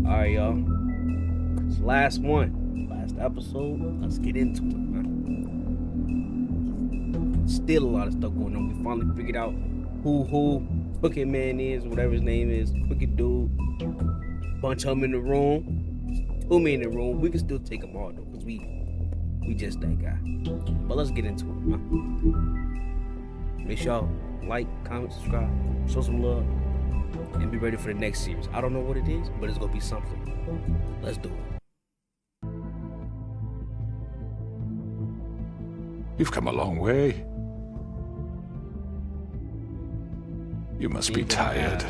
Alright, y'all. It's the last one. Last episode. Let's get into it, man. Still a lot of stuff going on. We finally figured out who Crooked Man is, whatever his name is. Crooked dude. Bunch of them in the room. 2 men in the room. We can still take them all though, because we just that guy. But let's get into it, man. Make sure y'all like, comment, subscribe, show some love, and be ready for the next series. I don't know what it is, but it's gonna be something. Let's do it. You've come a long way. You must be tired.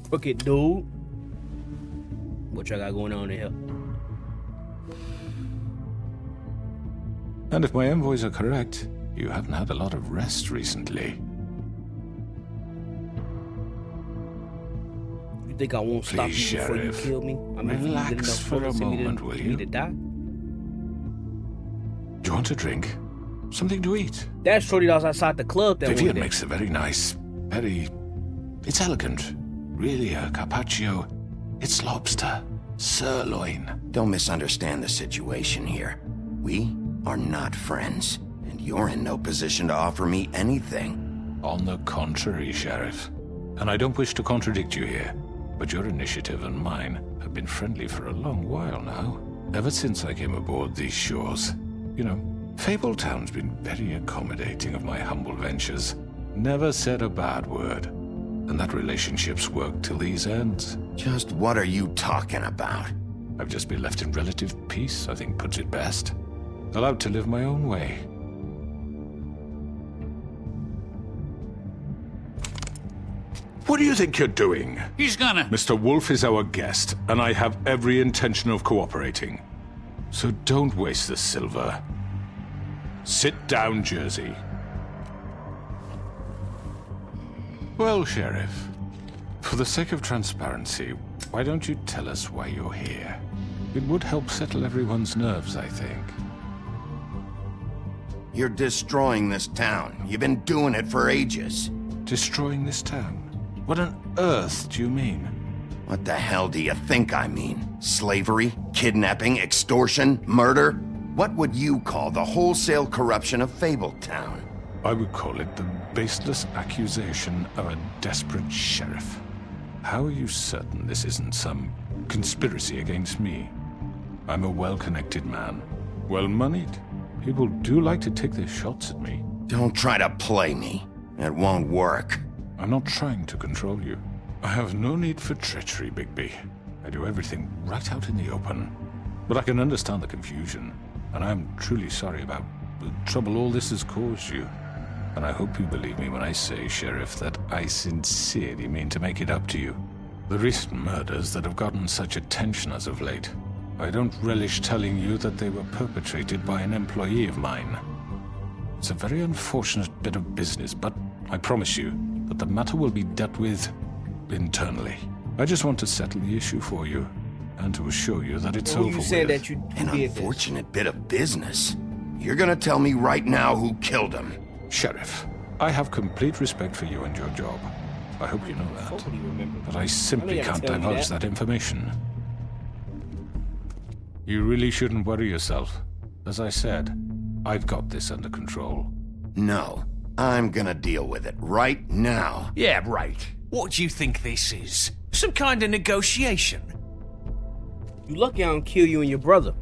Crooked dude. What y'all got going on in here? And if my envoys are correct, you haven't had a lot of rest recently. You think I won't stop Please, you before you Sheriff, kill me? I mean, relax for a moment, will you? Me to die? Do you want a drink? Something to eat? That shorty that was outside the club that Vivian one day. makes a very nice, it's elegant. Really a carpaccio. It's lobster, sirloin. Don't misunderstand the situation here. We are not friends, and you're in no position to offer me anything. On the contrary, Sheriff. And I don't wish to contradict you here, but your initiative and mine have been friendly for a long while now. Ever since I came aboard these shores. You know, Fabletown's been very accommodating of my humble ventures. Never said a bad word. And that relationship's worked till these ends. Just what are you talking about? I've just been left in relative peace, I think puts it best. Allowed to live my own way. What do you think you're doing? He's gonna... Mr. Wolf is our guest, and I have every intention of cooperating. So don't waste the silver. Sit down, Jersey. Well, Sheriff, for the sake of transparency, why don't you tell us why you're here? It would help settle everyone's nerves, I think. You're destroying this town. You've been doing it for ages. Destroying this town? What on earth do you mean? What the hell do you think I mean? Slavery? Kidnapping? Extortion? Murder? What would you call the wholesale corruption of Fabletown? I would call it the baseless accusation of a desperate sheriff. How are you certain this isn't some conspiracy against me? I'm a well-connected man, well-moneyed. People do like to take their shots at me. Don't try to play me. It won't work. I'm not trying to control you. I have no need for treachery, Bigby. I do everything right out in the open. But I can understand the confusion, and I am truly sorry about the trouble all this has caused you. And I hope you believe me when I say, Sheriff, that I sincerely mean to make it up to you. The recent murders that have gotten such attention as of late, I don't relish telling you that they were perpetrated by an employee of mine. It's a very unfortunate bit of business, but I promise you that the matter will be dealt with internally. I just want to settle the issue for you, and to assure you that it's over You said with. that you An did this. unfortunate bit of business. You're gonna tell me right now who killed him. Sheriff, I have complete respect for you and your job. I hope you know that. Hopefully you remember. But I simply I gotta can't tell you divulge that. that information. You really shouldn't worry yourself. As I said, I've got this under control. No, I'm gonna deal with it right now. Yeah, right. What do you think this is? Some kind of negotiation? You lucky I don't kill you and your brother.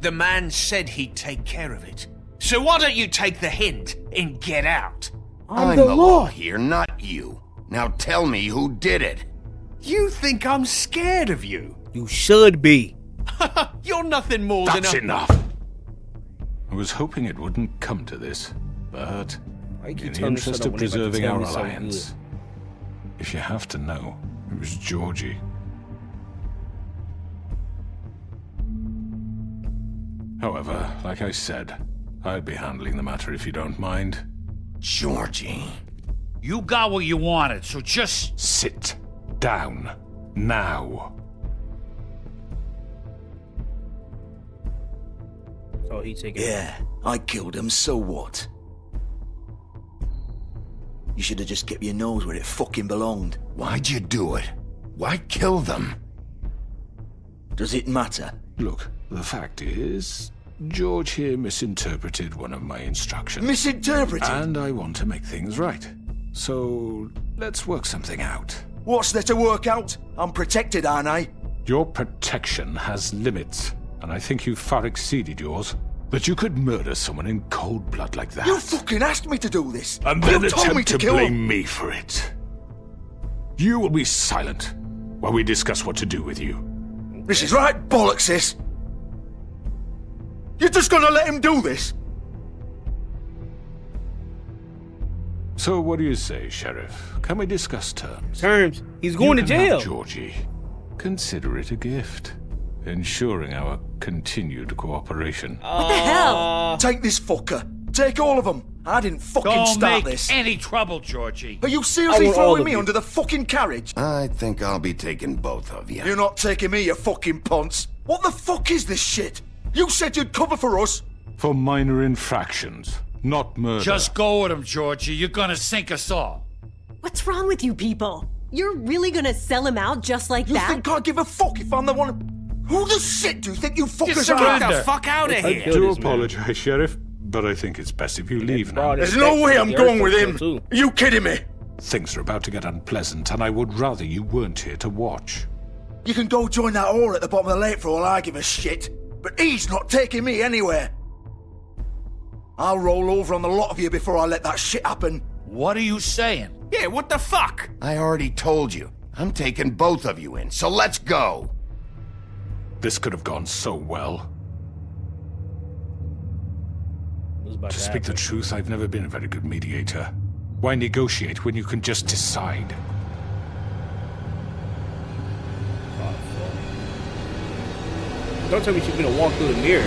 The man said he'd take care of it. So why don't you take the hint and get out? I'm the law here, not you. Now tell me who did it. You think I'm scared of you? You should be. You're nothing more than That's a... enough! I was hoping it wouldn't come to this, but Why you keep in the telling me shut interest up of when they about to preserving tell our me something alliance, if you have to know, it was Georgie. However, like I said, I'd be handling the matter if you don't mind. Georgie. You got what you wanted, so just... Sit down. Now. Oh, he taking. Yeah, I killed him, so what? You should have just kept your nose where it fucking belonged. Why'd you do it? Why kill them? Does it matter? Look, the fact is, George here misinterpreted one of my instructions. Misinterpreted? And I want to make things right. So, let's work something out. What's there to work out? I'm protected, aren't I? Your protection has limits, and I think you've far exceeded yours. That you could murder someone in cold blood like that. You fucking asked me to do this. And then you told me attempt to to kill blame him. me for it. You will be silent while we discuss what to do with you. This is right bollocks, sis. You're just gonna let him do this? So what do you say, Sheriff? Can we discuss terms? Terms. He's going to You can have jail. Georgie. Consider it a gift, ensuring our continued cooperation. What the hell? Take this fucker. Take all of them. I didn't fucking Don't start make this. any trouble, Georgie. Are you seriously I want all throwing of me you. under the fucking carriage? I think I'll be taking both of you. You're not taking me, you fucking ponce. What the fuck is this shit? You said you'd cover for us. For minor infractions, not murder. Just go with him, Georgie. You're gonna sink us all. What's wrong with you people? You're really gonna sell him out just like You that? think I give a fuck if I'm the one? Who the shit do you think you fuckers Just are? get After? the fuck out of I here. killed do this man. apologize, Sheriff, but I think it's best if you leave now. There's no way I'm going with him. Too. Are you kidding me? Things are about to get unpleasant, and I would rather you weren't here to watch. You can go join that whore at the bottom of the lake for all I give a shit. But he's not taking me anywhere. I'll roll over on the lot of you before I let that shit happen. What are you saying? Yeah, what the fuck? I already told you. I'm taking both of you in, so let's go. This could have gone so well. What's about To to speak the happen? truth, I've never been a very good mediator. Why negotiate when you can just decide? Don't tell me she's gonna walk through the mirror.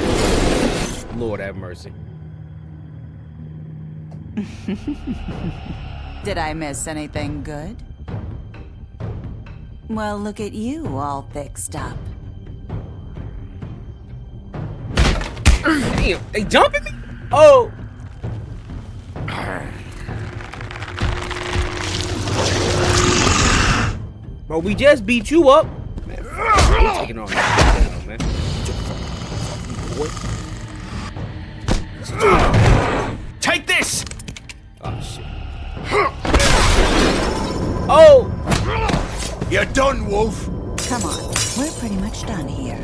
Lord have mercy. Did I miss anything good? Well, look at you, all fixed up. Damn, they jumping me? Oh. Bro, we just beat you up. Man, we're taking on down, man. Boy. Take this! Oh shit. Oh! You're done, Wolf. Come on, we're pretty much done here.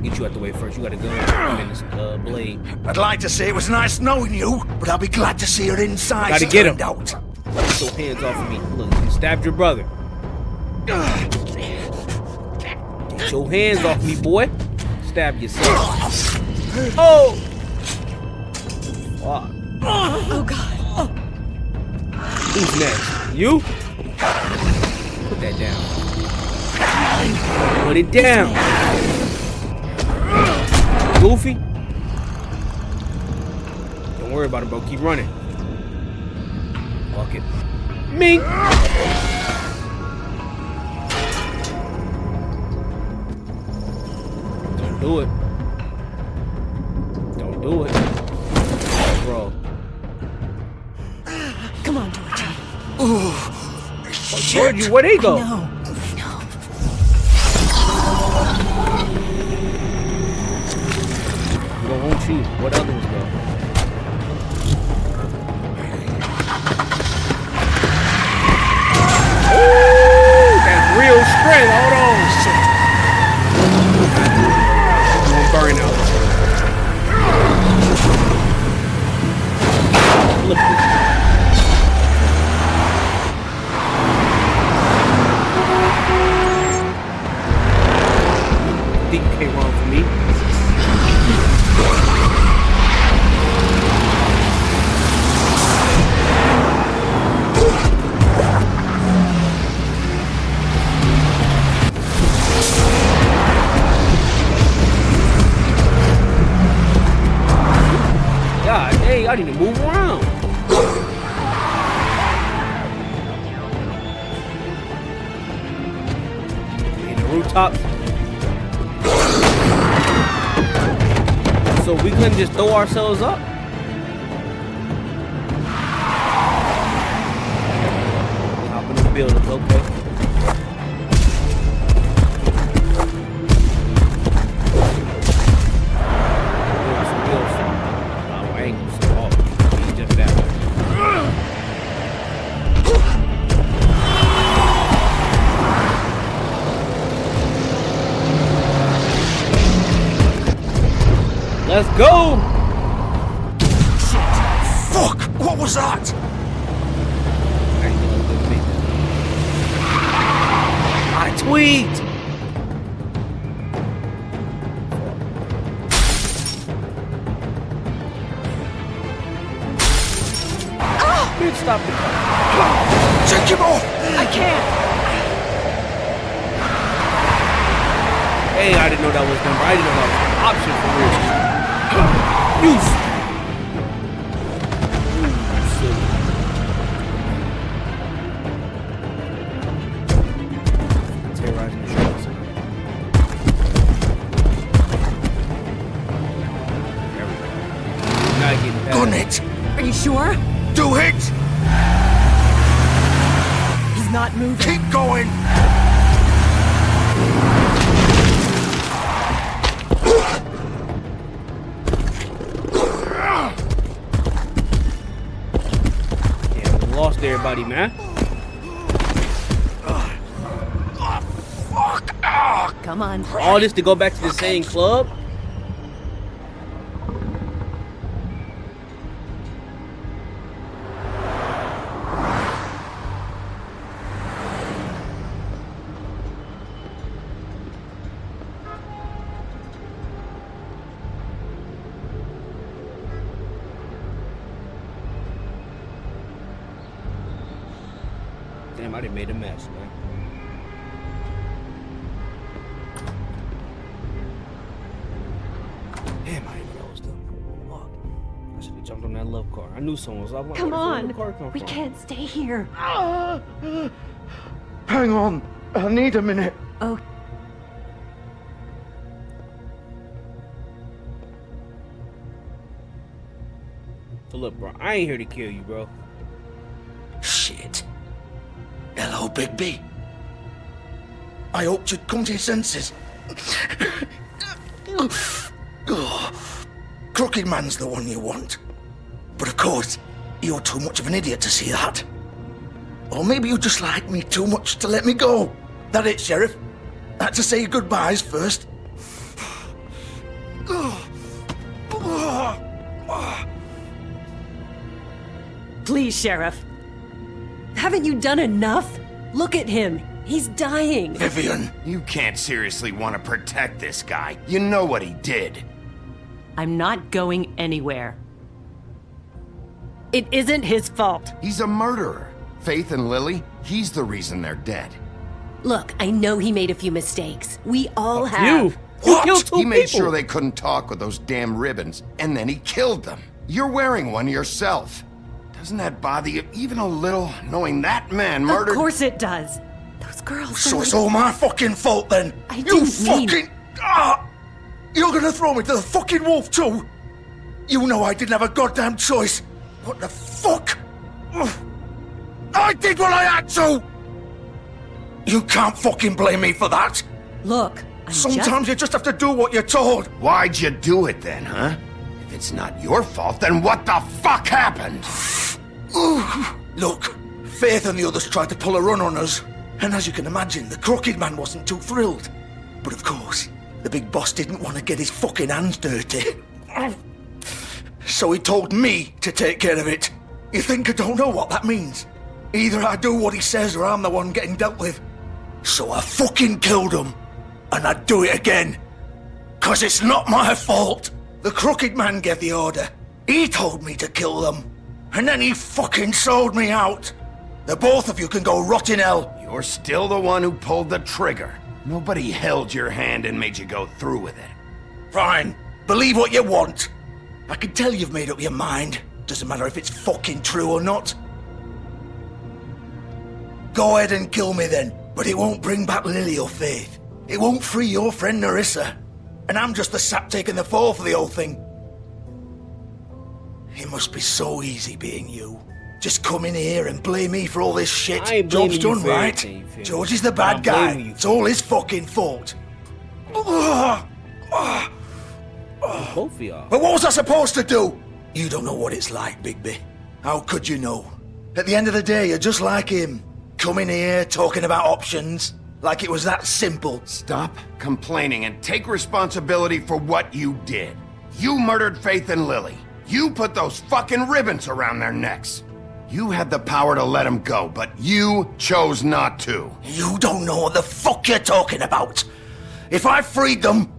Get you out the way first. You got a gun and this blade. I'd like to say it was nice knowing you, but I'll be glad to see your insides Gotta get him. turned out. Get your hands off of me. Look, you stabbed your brother. Get your hands off me, boy. Stab yourself. Oh! Fuck. Oh god. Who's next? You? Put that down. Put it down. Goofy. Don't worry about it, bro. Keep running. Fuck it. Me. Don't do it. Don't do it. Bro. Come on, Georgie. Georgie, where'd he go? No. We don't want you. What other ones go? Ooh, that's real strength. Hold on. I'm burn out. Flip this. Think you can't run from me? God, hey, I need to move around. In the rooftops. So we couldn't just throw ourselves up? buildings, okay. Oh, I ain't gonna say all. He's just that way. Let's go! Fuck! What was that? I ain't gonna do me. I tweaked! Bitch, stop the car. Take him off! I can't. Hey, I didn't know that was number. I didn't know that was an option for real. You silly. Terrorizing the shots. There we go. Not getting past. Gun it! Are you sure? Do it! He's not moving. Keep going! Yeah, we lost everybody, man. Come on. All this to go back to the same club? Damn, I done made a mess, man. Damn, I didn't know I was done. Fuck. I should have jumped on that love car. I knew someone was like, Come where's on. the car come We from? can't stay here. Hang on. I need a minute. Oh, So look, bro, I ain't here to kill you, bro. Shit. Hello, Bigby. I hoped you'd come to your senses. Crooked Man's the one you want. But of course, you're too much of an idiot to see that. Or maybe you just like me too much to let me go. That it, Sheriff? Had to say your goodbyes first. please, Sheriff. Haven't you done enough? Look at him. He's dying. Vivian, You can't seriously want to protect this guy. You know what he did. I'm not going anywhere. It isn't his fault. He's a murderer. Faith and Lily, he's the reason they're dead. Look, I know he made a few mistakes. We all have. You What? killed two He made people. sure they couldn't talk with those damn ribbons, and then he killed them. You're wearing one yourself. Doesn't that bother you even a little, knowing that man murdered... Of course it does. Those girls. so were it's like- all my fucking fault then. I You didn't mean- fucking... You're gonna throw me to the fucking wolf too? You know I didn't have a goddamn choice. What the fuck? Ugh. I did what I had to! You can't fucking blame me for that. Look, I'm Sometimes you just have to do what you're told. Why'd you do it then, huh? If it's not your fault, then what the fuck happened? Look, Faith and the others tried to pull a run on us. And as you can imagine, the Crooked Man wasn't too thrilled. But of course, the big boss didn't want to get his fucking hands dirty. So he told me to take care of it. You think I don't know what that means? Either I do what he says or I'm the one getting dealt with. So I fucking killed him. And I'd do it again. 'Cause it's not my fault. The Crooked Man gave the order. He told me to kill them. And then he fucking sold me out. The both of you can go rot in hell. You're still the one who pulled the trigger. Nobody held your hand and made you go through with it. Fine. Believe what you want. I can tell you've made up your mind. Doesn't matter if it's fucking true or not. Go ahead and kill me then. But it won't bring back Lily or Faith. It won't free your friend Narissa. And I'm just the sap taking the fall for the whole thing. It must be so easy being you. Just come in here and blame me for all this shit. I ain't Job's blaming you done, for right? anything, Finn. George is the I'm bad guy. blaming you It's for all his fucking fault. Both of y'all. But what was I supposed to do? You don't know what it's like, Bigby. How could you know? At the end of the day, you're just like him. Coming here, talking about options, like it was that simple. Stop complaining and take responsibility for what you did. You murdered Faith and Lily. You put those fucking ribbons around their necks. You had the power to let them go, but you chose not to. You don't know what the fuck you're talking about. If I freed them,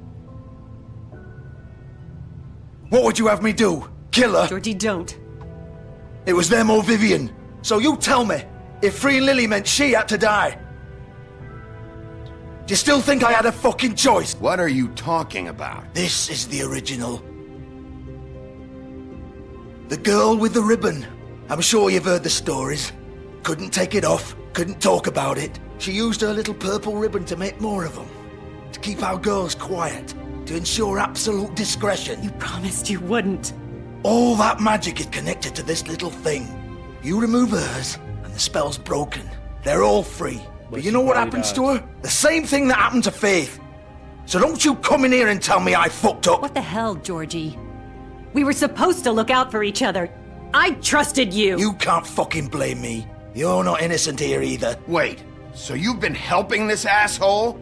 what would you have me do? Kill her? Georgie, don't. It was them or Vivian. So you tell me, if freeing Lily meant she had to die, do you still think I had a fucking choice? What are you talking about? This is the original. The girl with the ribbon. I'm sure you've heard the stories. Couldn't take it off, couldn't talk about it. She used her little purple ribbon to make more of them. To keep our girls quiet. To ensure absolute discretion. You promised you wouldn't. All that magic is connected to this little thing. You remove hers, and the spell's broken. They're all free. But you know what happens to her? The same thing that happened to Faith. So don't you come in here and tell me I fucked up. What the hell, Georgie? We were supposed to look out for each other. I trusted you. You can't fucking blame me. You're not innocent here either. Wait, so you've been helping this asshole?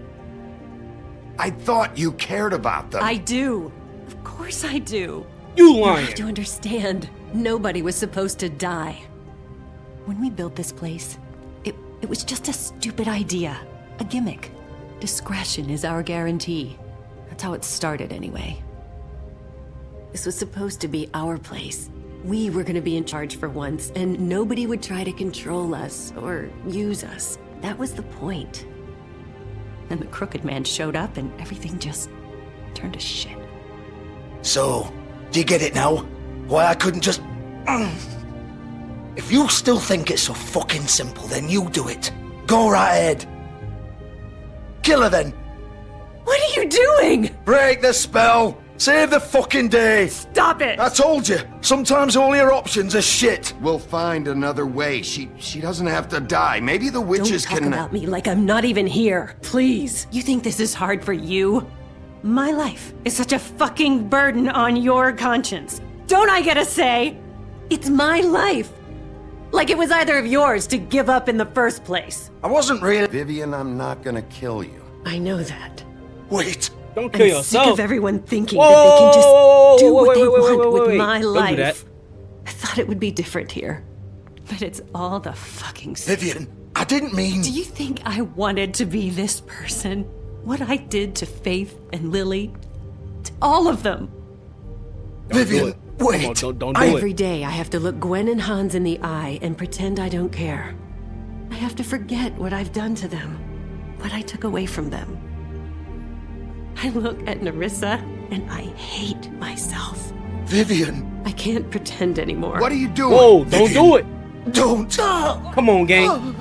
I thought you cared about them. I do. Of course I do. You You lying. have to understand, nobody was supposed to die. When we built this place, it was just a stupid idea. A gimmick. Discretion is our guarantee. That's how it started anyway. This was supposed to be our place. We were gonna be in charge for once, and nobody would try to control us or use us. That was the point. Then the crooked man showed up and everything just turned to shit. So, do you get it now? Why I couldn't just... If you still think it's so fucking simple, then you do it. Go right ahead. Kill her then. What are you doing? Break the spell. Save the fucking day. Stop it! I told you, sometimes all your options are shit. We'll find another way. She doesn't have to die. Maybe the Don't witches talk can... about me like I'm not even here. Please. You think this is hard for you? My life is such a fucking burden on your conscience. Don't I get a say? It's my life. Like it was either of yours to give up in the first place. I wasn't really... Vivian, I'm not gonna kill you. I know that. Wait. Don't kill I'm sick yourself. of everyone thinking Whoa, that they can just do wait, what they wait, wait, want wait, with wait. my Don't do that. life. I thought it would be different here. But it's all the fucking same. Vivian, I didn't mean... Do you think I wanted to be this person? What I did to Faith and Lily? To all of them. Don't do Vivian, it. Come on, wait. don't do Every it. day I have to look Gwen and Hans in the eye and pretend I don't care. I have to forget what I've done to them, what I took away from them. I look at Narissa and I hate myself. Vivian, I can't pretend anymore. What are you doing? Whoa, don't do it. don't. Come on, gang.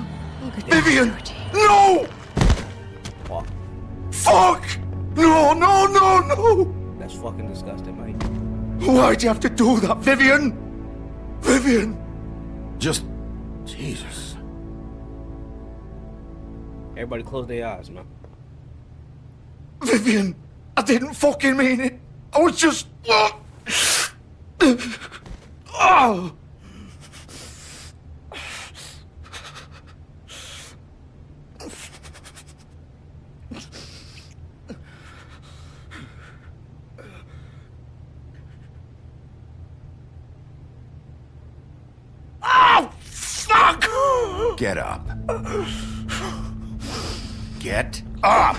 Vivian, no! Fuck! No, no, no, no! That's fucking disgusting, mate. Why'd you have to do that, Vivian? Vivian! Just... Jesus. Everybody close their eyes, man. Vivian, I didn't fucking mean it. I was just... Oh! Oh, fuck! Get up. Get up!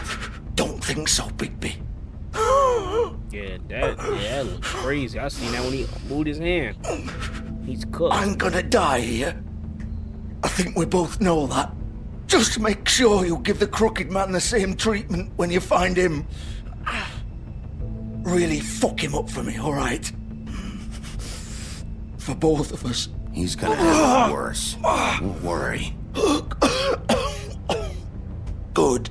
Don't think so, Bigby. Yeah, that looks crazy. I seen that when he moved his hand. He's cooked. I'm gonna die here. I think we both know that. Just make sure you give the crooked man the same treatment when you find him. Really fuck him up for me, alright? For both of us. He's gonna have it worse. Don't worry. Good.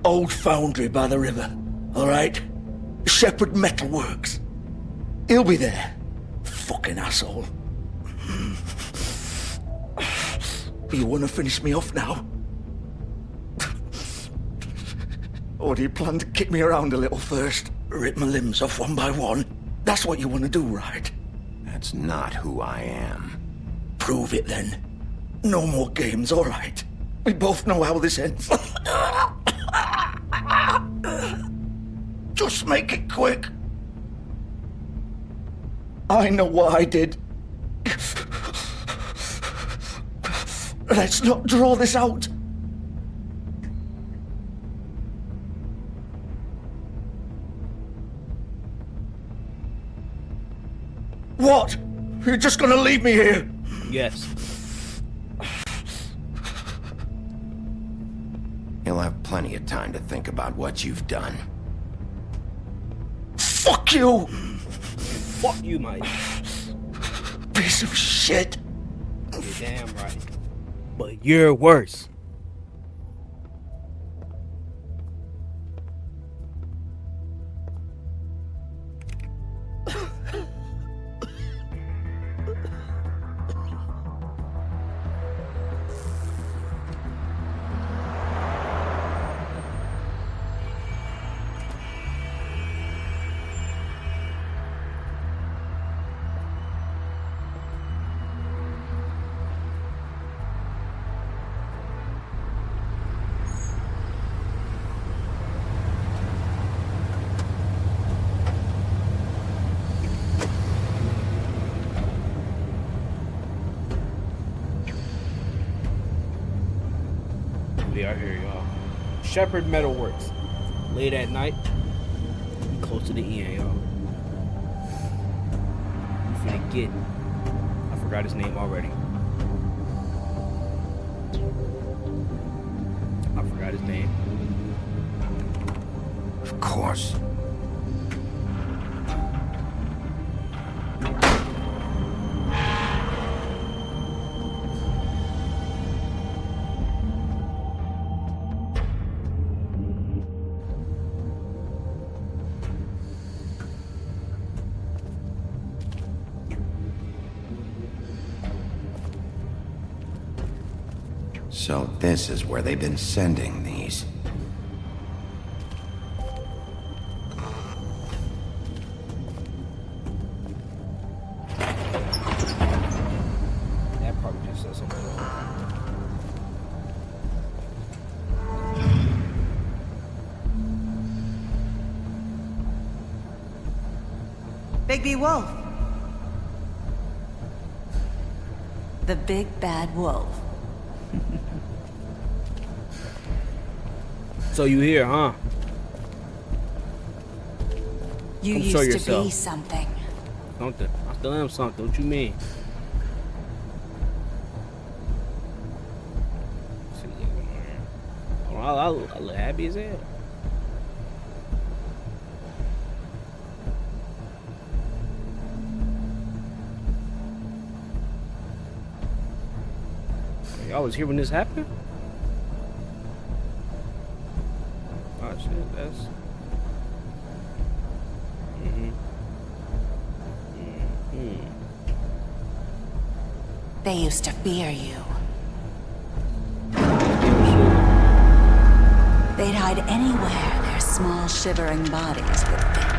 Old foundry by the river, alright? Shepherd Metalworks. He'll be there. Fucking asshole. You want to finish me off now? Or do you plan to kick me around a little first? Rip my limbs off one by one? That's what you want to do, right? That's not who I am. Prove it then. No more games, all right? We both know how this ends. Just make it quick. I know what I did. Let's not draw this out. What? You're just gonna leave me here? Yes. You'll have plenty of time to think about what you've done. Fuck you! Fuck you, Mike. Piece of shit. You're damn right. But you're worse. We are here, y'all. Shepherd Metalworks. Late at night. We close to the end, y'all. We finna get. I forgot his name already. I forgot his name. Of course. So this is where they've been sending these. That probably just says something. Bigby Wolf. The big bad wolf. So you here, huh? You Come used show to yourself. be something. Something. I still am something. What you mean? I look happy as hell. Y'all was here when this happened? Oh shit, that's... They used to fear you. They'd hide anywhere their small shivering bodies would fit.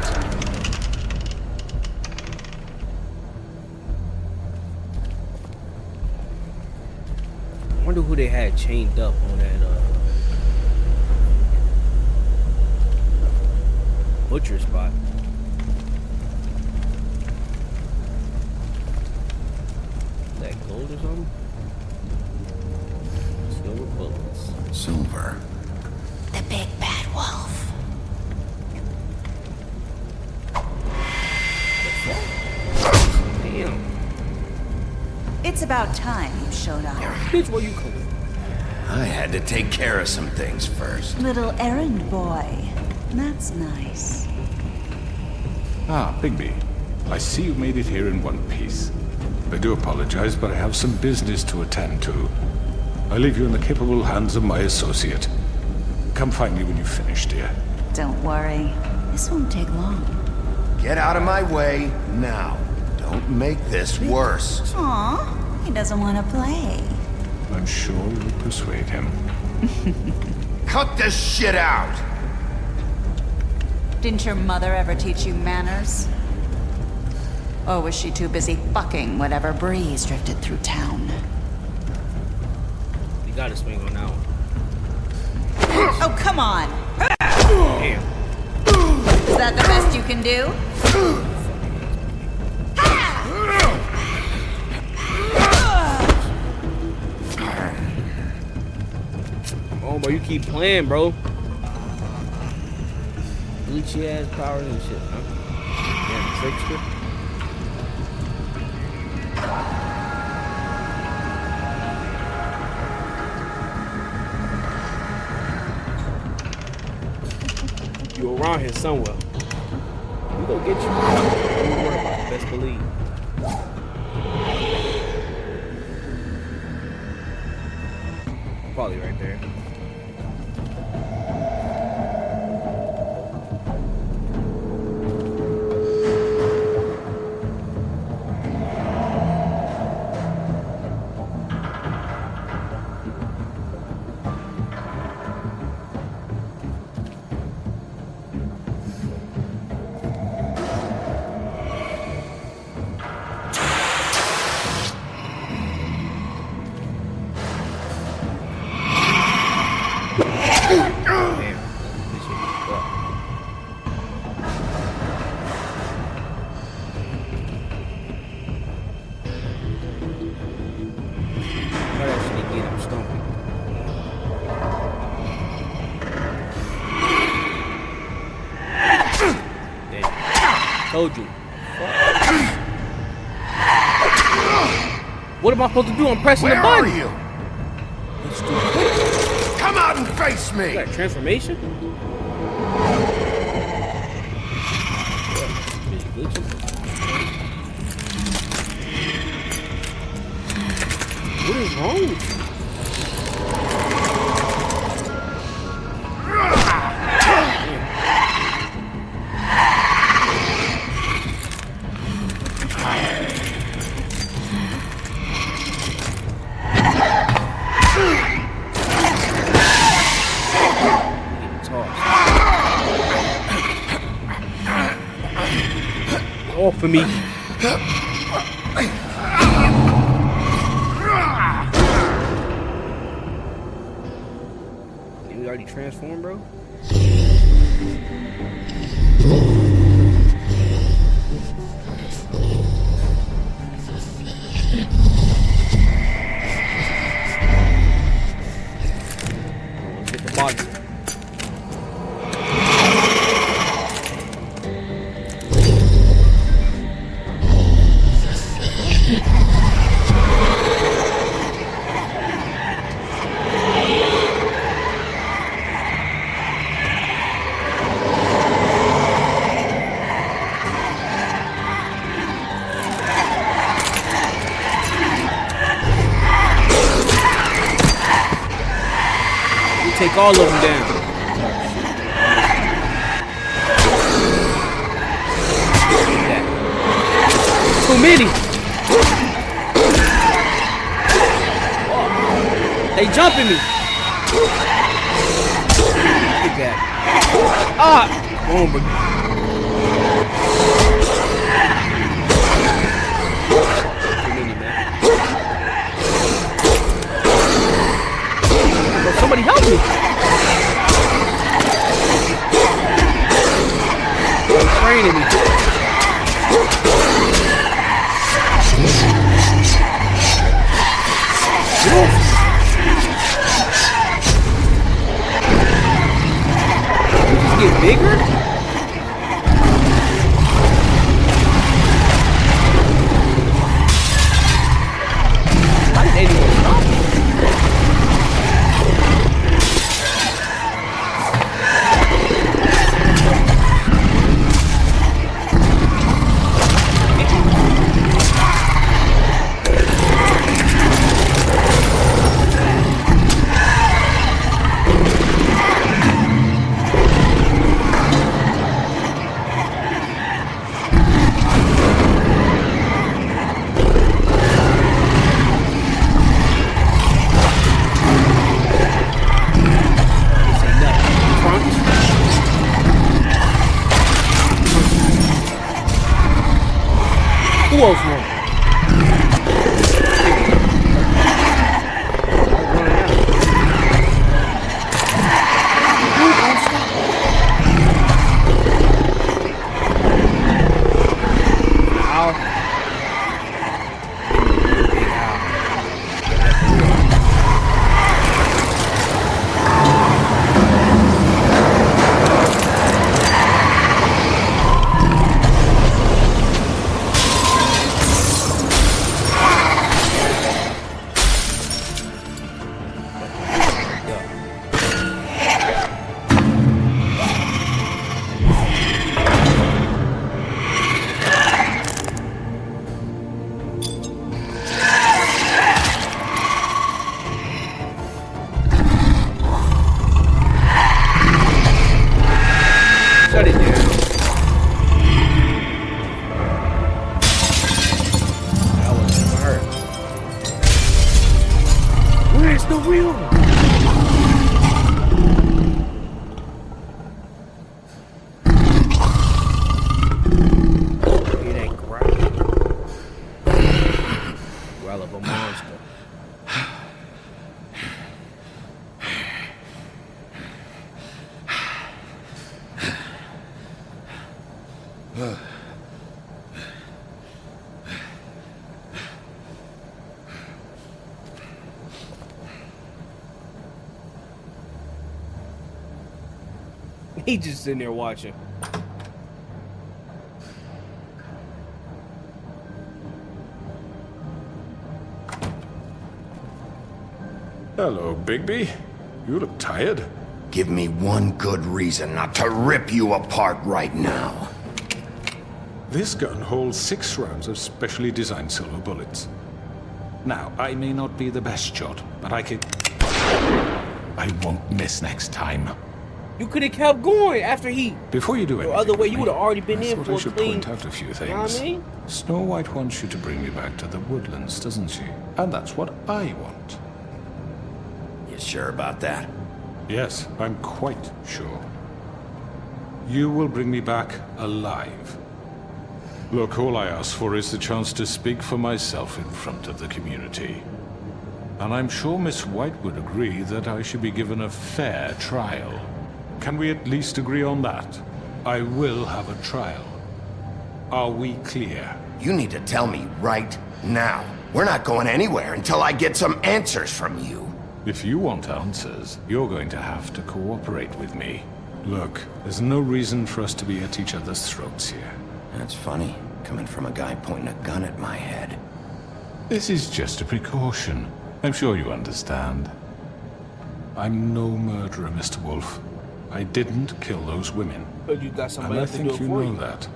I wonder who they had chained up on that butcher spot. Is that gold or something? Silver bullets. Silver. The big bad wolf. Damn. It's about time you showed up. Bitch, where you come from? I had to take care of some things first. Little errand boy. That's nice. Ah, Bigby. I see you made it here in one piece. I do apologize, but I have some business to attend to. I leave you in the capable hands of my associate. Come find me when you've finished, dear. Don't worry. This won't take long. Get out of my way now. Don't make this worse. Aw, he doesn't want to play. I'm sure you'll persuade him. Cut this shit out! Didn't your mother ever teach you manners? Or was she too busy fucking whatever breeze drifted through town? You gotta swing on that one. Oh, come on! Damn. Is that the best you can do? Oh, bro, you keep playing, bro. Glitchy ass powers and shit, huh? Damn, trickster. You around here somewhere. We gonna get you. Don't worry about it. Best believe. Probably right there. Told you. What am I supposed to do? I'm pressing the Where button. are you? Let's do it. Come out and face You me! got a transformation? What is wrong with you? Off of me. You already transformed, bro? Let's get the body. Take all of them down. Too many. They jumping me. Look at that. Ah! Boom, bro. Too many, man. Bro, somebody help me. They're spraying at me. Get bigger? How did anyone stop me? Who else won? Shut it down. That was hurt. Where's the real one? It ain't growl. Growl of a monster. He just sitting there watching. Hello, Bigby. You look tired. Give me one good reason not to rip you apart right now. This gun holds 6 rounds of specially designed silver bullets. Now, I may not be the best shot, but I won't miss next time. You could have kept going after he. Before you do The anything, other way, with you me, would have already been I in thought for I a should clean. point out a few things. You know what I mean? Snow White wants you to bring me back to the woodlands, doesn't she? And that's what I want. You sure about that? Yes, I'm quite sure. You will bring me back alive. Look, all I ask for is the chance to speak for myself in front of the community. And I'm sure Miss White would agree that I should be given a fair trial. Can we at least agree on that? I will have a trial. Are we clear? You need to tell me right now. We're not going anywhere until I get some answers from you. If you want answers, you're going to have to cooperate with me. Look, there's no reason for us to be at each other's throats here. That's funny, coming from a guy pointing a gun at my head. This is just a precaution. I'm sure you understand. I'm no murderer, Mr. Wolf. I didn't kill those women. But you got And somebody I else to do think it you for know you. that.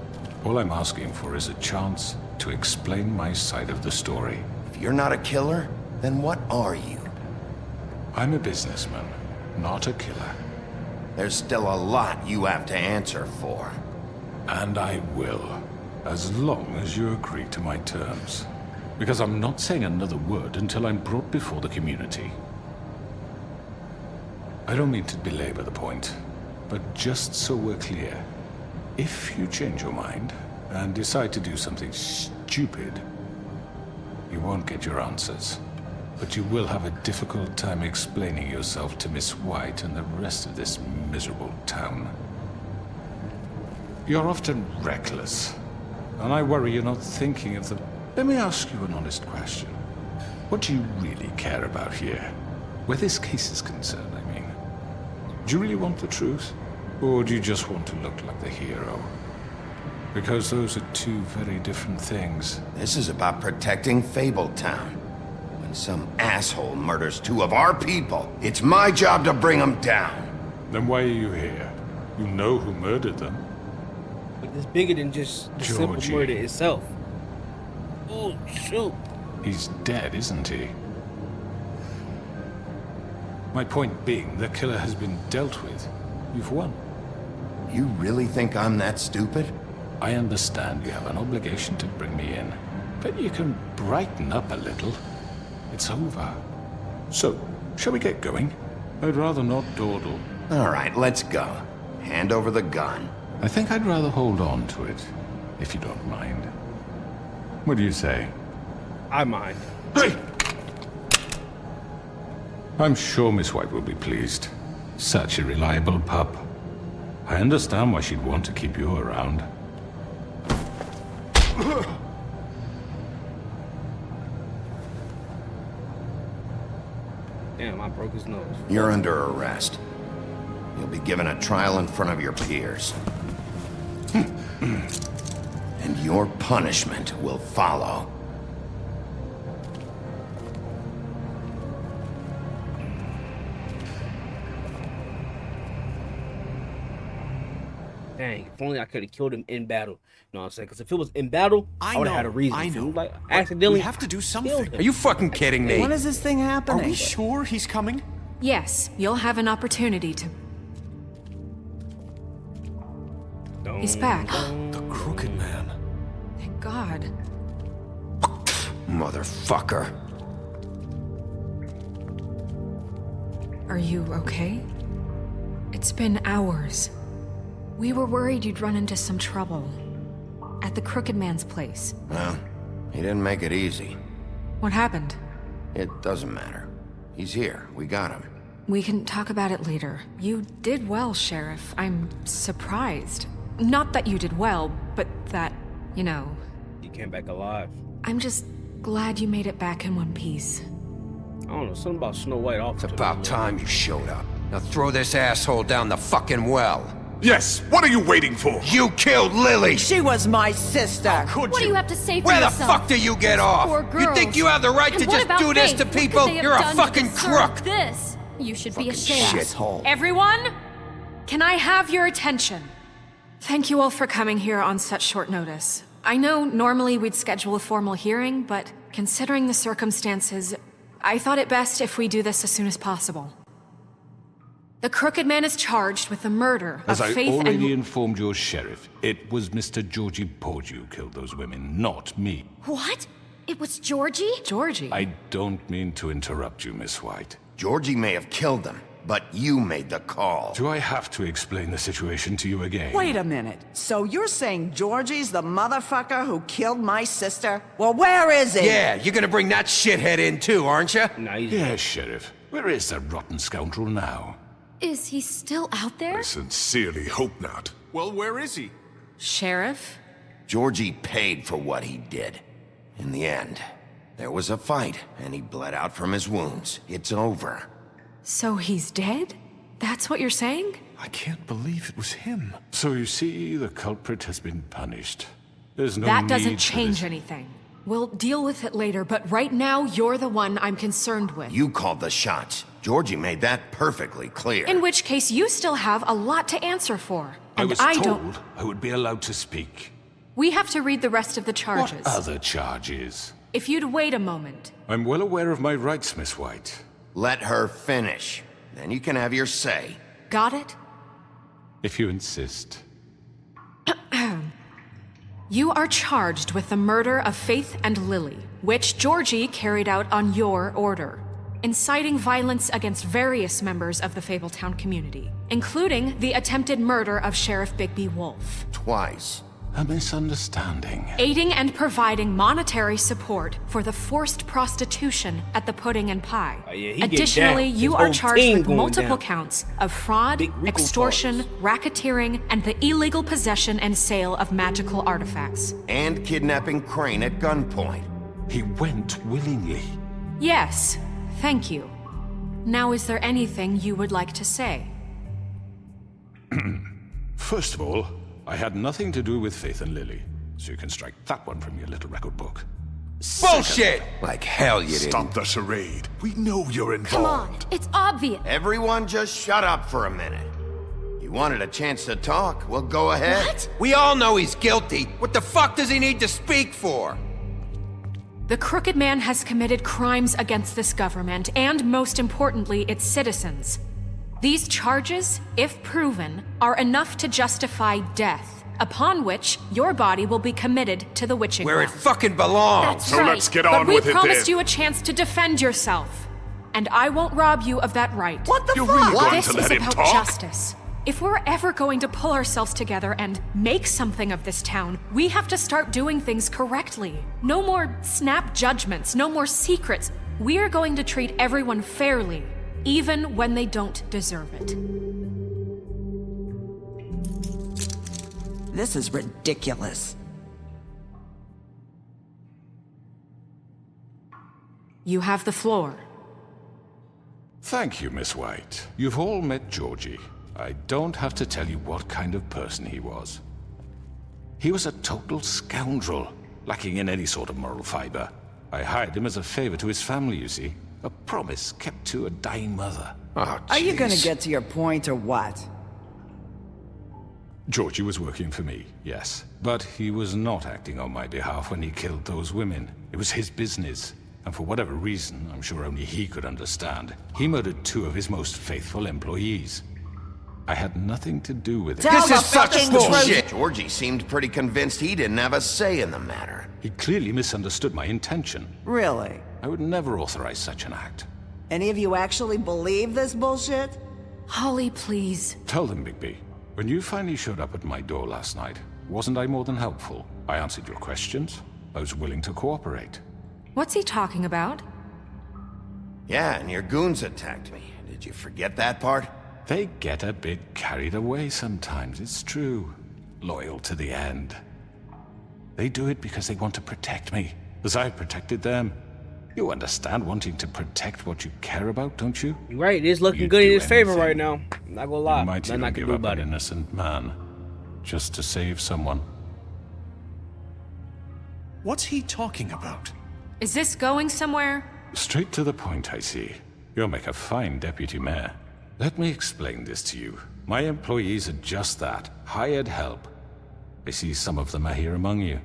All I'm asking for is a chance to explain my side of the story. If you're not a killer, then what are you? I'm a businessman, not a killer. There's still a lot you have to answer for. And I will, as long as you agree to my terms. Because I'm not saying another word until I'm brought before the community. I don't mean to belabor the point, but just so we're clear, if you change your mind and decide to do something stupid, you won't get your answers. But you will have a difficult time explaining yourself to Miss White and the rest of this miserable town. You're often reckless, and I worry you're not thinking of the... Let me ask you an honest question. What do you really care about here? Where this case is concerned, I mean. Do you really want the truth? Or do you just want to look like the hero? Because those are two very different things. This is about protecting Fabletown. When some asshole murders 2 of our people, it's my job to bring them down. Then why are you here? You know who murdered them. But it's bigger than just the simple Georgie. murder itself. Oh, shoot. He's dead, isn't he? My point being, the killer has been dealt with. You've won. You really think I'm that stupid? I understand you have an obligation to bring me in, but you can brighten up a little. It's over. So, shall we get going? I'd rather not dawdle. All right, let's go. Hand over the gun. I think I'd rather hold on to it, if you don't mind. What do you say? I mind. Hey! I'm sure Miss White will be pleased. Such a reliable pup. I understand why she'd want to keep you around. Damn, I broke his nose. You're under arrest. You'll be given a trial in front of your peers. And your punishment will follow. Dang, if only I could have killed him in battle. You know what I'm saying? Because if it was in battle, I would have had a reason. I to. know. Like, But accidentally. we have to do something. killed him. Are you fucking kidding me? When is this thing Are happening? we sure he's coming? Yes, you'll have an opportunity to. He's back. The Crooked Man. Thank God. Motherfucker. Are you okay? It's been hours. We were worried you'd run into some trouble. At the Crooked Man's place. Well, he didn't make it easy. What happened? It doesn't matter. He's here. We got him. We can talk about it later. You did well, Sheriff. I'm surprised. Not that you did well, but that, you know. He came back alive. I'm just glad you made it back in one piece. I don't know, something about Snow White off. It's about time you showed up. Now throw this asshole down the fucking well. Yes, what are you waiting for? You killed Lily! She was my sister. Could What do you have to say for Where the yourself? fuck do you get off? Poor You think girls. you have the right And to what just about do this Faith? to What could people? they have You're a done to fucking deserve crook! This. You should be ashamed. Shithole. Everyone, can I have your attention? Thank you all for coming here on such short notice. I know normally we'd schedule a formal hearing, but considering the circumstances, I thought it best if we do this as soon as possible. The Crooked Man is charged with the murder As of I Faith already and... informed your sheriff, it was Mr. Georgie Porgy who killed those women, not me. What? It was Georgie? Georgie. I don't mean to interrupt you, Miss White. Georgie may have killed them, but you made the call. Do I have to explain the situation to you again? Wait a minute. So you're saying Georgie's the motherfucker who killed my sister? Well, where is he? Yeah, you're gonna bring that shithead in too, aren't you? Nah, he's Yes, Sheriff. Where is that rotten scoundrel now? Is he still out there? Sincerely hope not. Well, where is he? Sheriff? Georgie paid for what he did. In the end, there was a fight, and he bled out from his wounds. It's over. So he's dead? That's what you're saying? I can't believe it was him. So you see, the culprit has been punished. There's no That need doesn't for change this. anything. We'll deal with it later, but right now, you're the one I'm concerned with. You called the shots. Georgie made that perfectly clear. In which case, you still have a lot to answer for. I And was I told don't... I would be allowed to speak. We have to read the rest of the charges. What other charges? If you'd wait a moment. I'm well aware of my rights, Miss White. Let her finish. Then you can have your say. Got it? If you insist. You are charged with the murder of Faith and Lily, which Georgie carried out on your order, inciting violence against various members of the Fabletown community, including the attempted murder of Sheriff Bigby Wolf. Twice. A misunderstanding. Aiding and providing monetary support for the forced prostitution at the Pudding and Pie. Oh, yeah, he get Additionally, down. you His are whole charged team with going multiple down. counts of fraud, Big Rico extortion, charges. racketeering, and the illegal possession and sale of magical artifacts. And kidnapping Crane at gunpoint. He went willingly. Yes, thank you. Now, is there anything you would like to say? First of all, I had nothing to do with Faith and Lily, so you can strike that one from your little record book. Bullshit! Like hell you didn't. Stop the charade. We know you're involved. Come on, it's obvious. Everyone just shut up for a minute. You wanted a chance to talk? Well, go ahead. What? We all know he's guilty. What the fuck does he need to speak for? The Crooked Man has committed crimes against this government and, most importantly, its citizens. These charges, if proven, are enough to justify death, upon which your body will be committed to the witching Where it ground. fucking belongs. That's So right. let's get But on we with it promised then. you a chance to defend yourself, and I won't rob you of that right. What the You're fuck? really going This to is let him about talk? justice. If we're ever going to pull ourselves together and make something of this town, we have to start doing things correctly. No more snap judgments, no more secrets. We are going to treat everyone fairly, even when they don't deserve it. This is ridiculous. You have the floor. Thank you, Miss White. You've all met Georgie. I don't have to tell you what kind of person he was. He was a total scoundrel, lacking in any sort of moral fiber. I hired him as a favor to his family, you see. A promise kept to a dying mother. Oh, Are you gonna jeez. get to your point or what? Georgie was working for me, yes. But he was not acting on my behalf when he killed those women. It was his business. And for whatever reason, I'm sure only he could understand, he murdered 2 of his most faithful employees. I had nothing to do with it. Tell This the is such fucking bullshit. truth. Georgie seemed pretty convinced he didn't have a say in the matter. He clearly misunderstood my intention. Really? I would never authorize such an act. Any of you actually believe this bullshit? Holly, please. Tell them, Bigby. When you finally showed up at my door last night, wasn't I more than helpful? I answered your questions. I was willing to cooperate. What's he talking about? Yeah, and your goons attacked me. Did you forget that part? They get a bit carried away sometimes, it's true. Loyal to the end. They do it because they want to protect me, as I've protected them. You understand wanting to protect what you care about, don't you? You're right, it's looking You'd good in do his favor anything. right now. I'm not gonna lie. You might Nothing I even can give do up about an it. innocent man, just to save someone. What's he talking about? Is this going somewhere? Straight to the point, I see. You'll make a fine deputy mayor. Let me explain this to you. My employees are just that, hired help. I see some of them are here among you.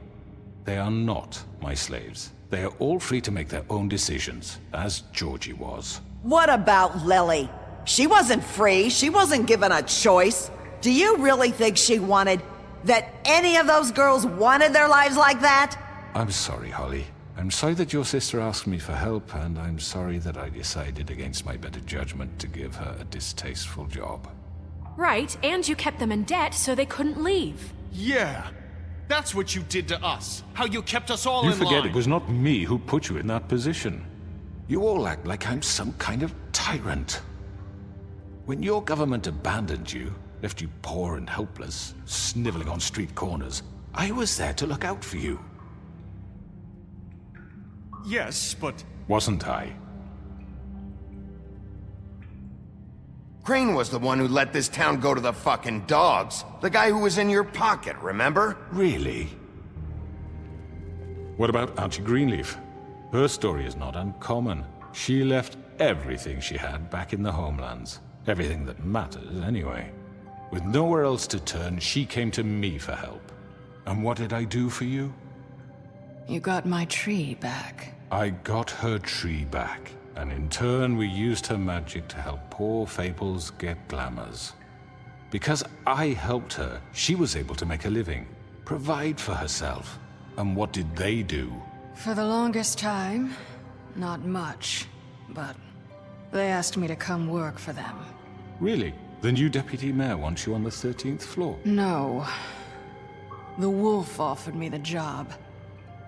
They are not my slaves. They are all free to make their own decisions, as Georgie was. What about Lily? She wasn't free. She wasn't given a choice. Do you really think she wanted... that any of those girls wanted their lives like that? I'm sorry, Holly. I'm sorry that your sister asked me for help, and I'm sorry that I decided against my better judgment to give her a distasteful job. Right, and you kept them in debt so they couldn't leave. Yeah, that's what you did to us. How you kept us all You in forget line. it was not me who put you in that position. You all act like I'm some kind of tyrant. When your government abandoned you, left you poor and helpless, sniveling on street corners, I was there to look out for you. Yes, but... Wasn't I? Crane was the one who let this town go to the fucking dogs. The guy who was in your pocket, remember? Really? What about Auntie Greenleaf? Her story is not uncommon. She left everything she had back in the homelands. Everything that matters, anyway. With nowhere else to turn, she came to me for help. And what did I do for you? You got my tree back. I got her tree back, and in turn we used her magic to help poor Fables get glamours. Because I helped her, she was able to make a living, provide for herself. And what did they do? For the longest time, not much. But they asked me to come work for them. Really? The new deputy mayor wants you on the 13th floor? No. The wolf offered me the job.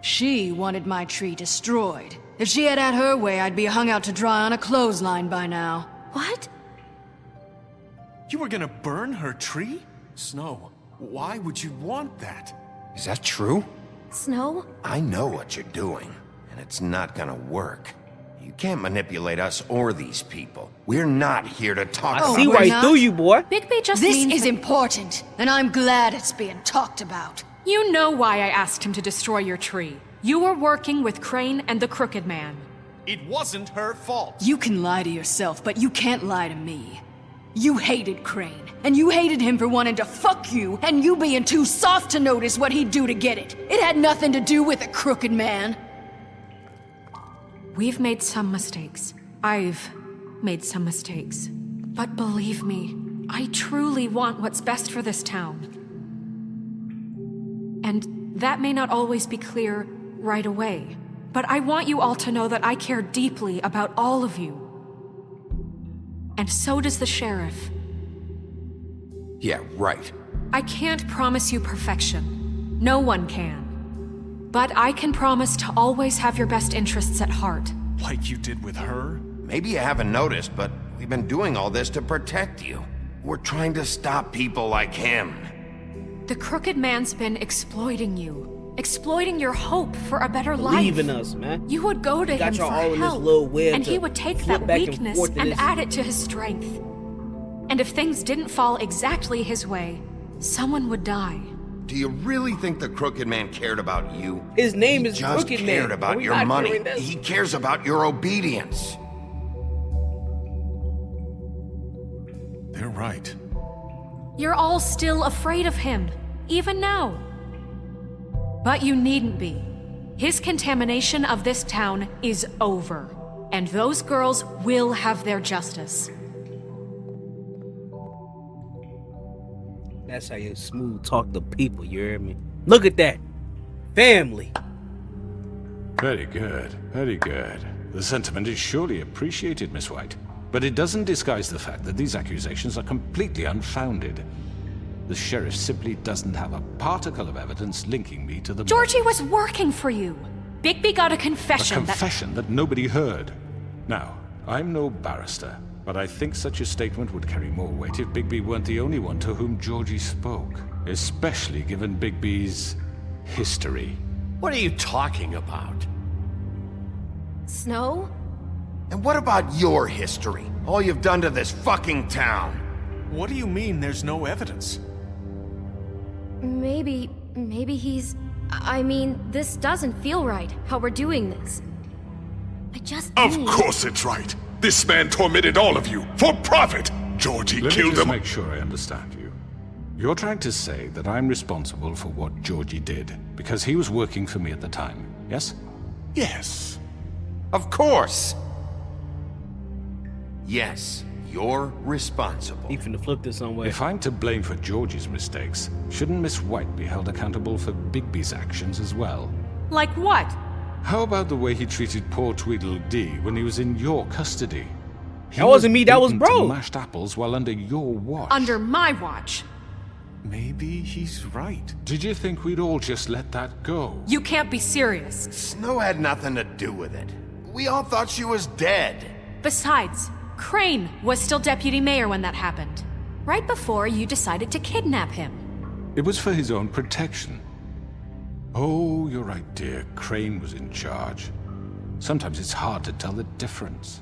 She wanted my tree destroyed. If she had her way, I'd be hung out to dry on a clothesline by now. What? You were gonna burn her tree? Snow, why would you want that? Is that true? Snow? I know what you're doing, and it's not gonna work. You can't manipulate us or these people. We're not here to talk I about see we're right not? through you, boy. Bigby just This means is that- important, and I'm glad it's being talked about. You know why I asked him to destroy your tree. You were working with Crane and the Crooked Man. It wasn't her fault. You can lie to yourself, but you can't lie to me. You hated Crane, and you hated him for wanting to fuck you, and you being too soft to notice what he'd do to get it. It had nothing to do with the Crooked Man. We've made some mistakes. I've made some mistakes. But believe me, I truly want what's best for this town. And that may not always be clear right away. But I want you all to know that I care deeply about all of you. And so does the sheriff. Yeah, right. I can't promise you perfection. No one can. But I can promise to always have your best interests at heart. Like you did with her? Maybe you haven't noticed, but we've been doing all this to protect you. We're trying to stop people like him. The Crooked Man's been exploiting you. Exploiting your hope for a better life. Leaving us, man. You would go to him for y'all all in this help, little web and he to would take flip that back and weakness forth in and this. add it to his strength. And if things didn't fall exactly his way, someone would die. Do you really think the Crooked Man cared about you? His name He is just Crooked cared Man. Are about we your not money. doing this? He cares about your obedience. They're right. You're all still afraid of him, even now. But you needn't be. His contamination of this town is over, and those girls will have their justice. That's how you smooth talk to people, you hear me? Look at that. Family. Very good, very good. The sentiment is surely appreciated, Miss White. But it doesn't disguise the fact that these accusations are completely unfounded. The sheriff simply doesn't have a particle of evidence linking me to the... Georgie was working for you. Bigby got a confession A confession that nobody heard. Now, I'm no barrister, but I think such a statement would carry more weight if Bigby weren't the only one to whom Georgie spoke. Especially given Bigby's history. What are you talking about? Snow? And what about your history? All you've done to this fucking town? What do you mean there's no evidence? Maybe he's... I mean, this doesn't feel right, how we're doing this. I just Of need... course it's right. This man tormented all of you for profit. Georgie Let me killed just him. make sure I understand you. You're trying to say that I'm responsible for what Georgie did because he was working for me at the time, yes? Yes. Of course. Yes, you're responsible. He finna flip this some way. If I'm to blame for Georgie's mistakes, shouldn't Miss White be held accountable for Bigby's actions as well? Like what? How about the way he treated poor Tweedledee when he was in your custody? That wasn't me, that was beaten to bro. mashed apples while under your watch. Under my watch. Maybe he's right. Did you think we'd all just let that go? You can't be serious. Snow had nothing to do with it. We all thought she was dead. Besides, Crane was still deputy mayor when that happened. Right before you decided to kidnap him. It was for his own protection. Oh, you're right, dear. Crane was in charge. Sometimes it's hard to tell the difference.